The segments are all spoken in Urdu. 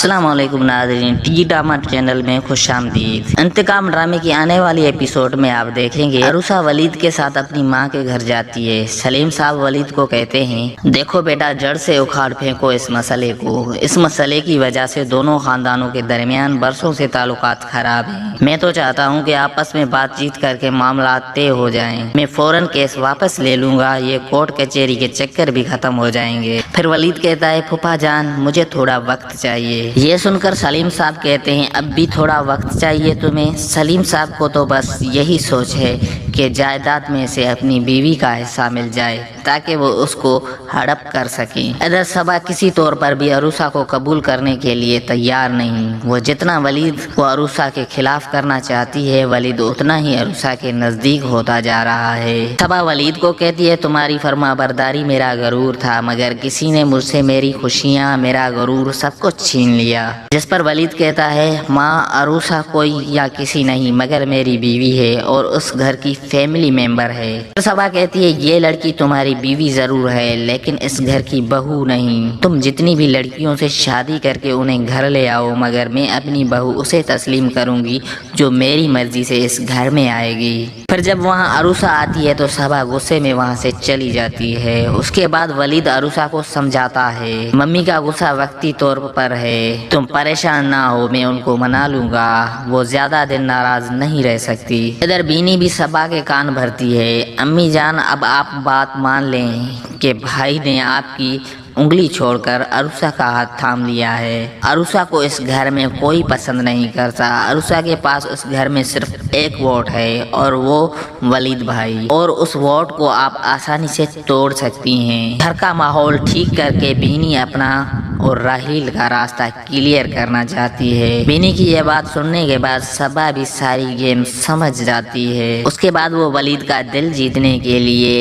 السلام علیکم ناظرین، ٹی ڈرامہ چینل میں خوش آمدید۔ انتقام ڈرامے کی آنے والی ایپیسوڈ میں آپ دیکھیں گے عروسہ ولید کے ساتھ اپنی ماں کے گھر جاتی ہے۔ سلیم صاحب ولید کو کہتے ہیں، دیکھو بیٹا، جڑ سے اکھاڑ پھینکو اس مسئلے کو۔ اس مسئلے کی وجہ سے دونوں خاندانوں کے درمیان برسوں سے تعلقات خراب ہیں۔ میں تو چاہتا ہوں کہ آپس میں بات چیت کر کے معاملات طے ہو جائیں۔ میں فوراً کیس واپس لے لوں گا، یہ کورٹ کچہری کے چکر بھی ختم ہو جائیں گے۔ پھر ولید کہتا ہے، پھوپھا جان، مجھے تھوڑا وقت چاہیے۔ یہ سن کر سلیم صاحب کہتے ہیں، اب بھی تھوڑا وقت چاہیے تمہیں؟ سلیم صاحب کو تو بس یہی سوچ ہے کہ جائیداد میں سے اپنی بیوی کا حصہ مل جائے تاکہ وہ اس کو ہڑپ کر سکیں۔ ادھر صبا کسی طور پر بھی عروسہ کو قبول کرنے کے لیے تیار نہیں۔ وہ جتنا ولید کو عروسہ کے خلاف کرنا چاہتی ہے، ولید اتنا ہی عروسہ کے نزدیک ہوتا جا رہا ہے۔ صبا ولید کو کہتی ہے، تمہاری فرما برداری میرا غرور تھا، مگر کسی نے مجھ سے میری خوشیاں، میرا غرور سب کچھ چھین لیا۔ جس پر ولید کہتا ہے، ماں، عروسہ کوئی یا کسی نہیں مگر میری بیوی ہے اور اس گھر کی فیملی ممبر ہے۔ صبا کہتی ہے، یہ لڑکی تمہاری بیوی ضرور ہے لیکن اس گھر کی بہو نہیں۔ تم جتنی بھی لڑکیوں سے شادی کر کے انہیں گھر لے آؤ، مگر میں اپنی بہو اسے تسلیم کروں گی جو میری مرضی سے اس گھر میں آئے گی۔ پھر جب وہاں عروسہ آتی ہے تو صبا غصے میں وہاں سے چلی جاتی ہے۔ اس کے بعد ولید عروسہ کو سمجھاتا ہے، ممی کا غصہ وقتی طور پر ہے، تم پریشان نہ ہو، میں ان کو منا لوں گا، وہ زیادہ دن ناراض نہیں رہ سکتی۔ ادھر بینی بھی صبا کے کان بھرتی ہے، امی جان، اب آپ بات مان لیں کہ بھائی نے آپ کی انگلی چھوڑ کر عروسہ کا ہاتھ تھام لیا ہے۔ عروسہ کو اس گھر میں کوئی پسند نہیں کرتا۔ عروسہ کے پاس اس گھر میں صرف ایک ووٹ ہے اور وہ ولید بھائی، اور اس ووٹ کو آپ آسانی سے توڑ سکتی ہیں۔ گھر کا ماحول ٹھیک کر کے بینی اپنا اور راحیل کا راستہ کلیئر کرنا چاہتی ہے۔ بینی کی یہ بات سننے کے بعد صبا بھی ساری گیم سمجھ جاتی ہے۔ اس کے بعد وہ ولید کا دل جیتنے کے لیے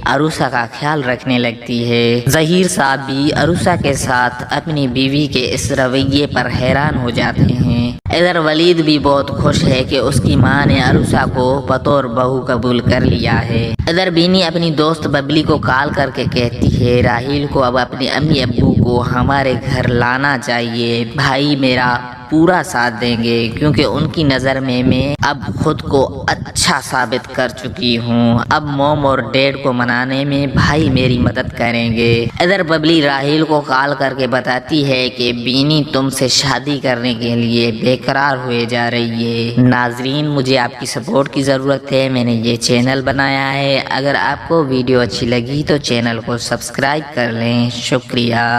عروسہ کا خیال رکھنے لگتی ہے۔ ظہیر صاحب بھی عروسہ کے ساتھ اپنی بیوی کے اس رویے پر حیران ہو جاتے ہیں۔ ادھر ولید بھی بہت خوش ہے کہ اس کی ماں نے عروسہ کو بطور بہو قبول کر لیا ہے۔ ادھر بینی اپنی دوست ببلی کو کال کر کے کہتی ہے، راحیل کو اب اپنے امی ابو کو ہمارے گھر لانا چاہیے، بھائی میرا پورا ساتھ دیں گے کیونکہ ان کی نظر میں اب خود کو اچھا ثابت کر چکی ہوں۔ اب موم اور ڈیڈ کو منانے میں بھائی میری مدد کریں گے۔ ادھر ببلی راحیل کو کال کر کے بتاتی ہے کہ بینی تم سے شادی کرنے کے لیے بے قرار ہوئے جا رہی ہے۔ ناظرین، مجھے آپ کی سپورٹ کی ضرورت ہے، میں نے یہ چینل بنایا ہے۔ اگر آپ کو ویڈیو اچھی لگی تو چینل کو سبسکرائب کر لیں۔ شکریہ۔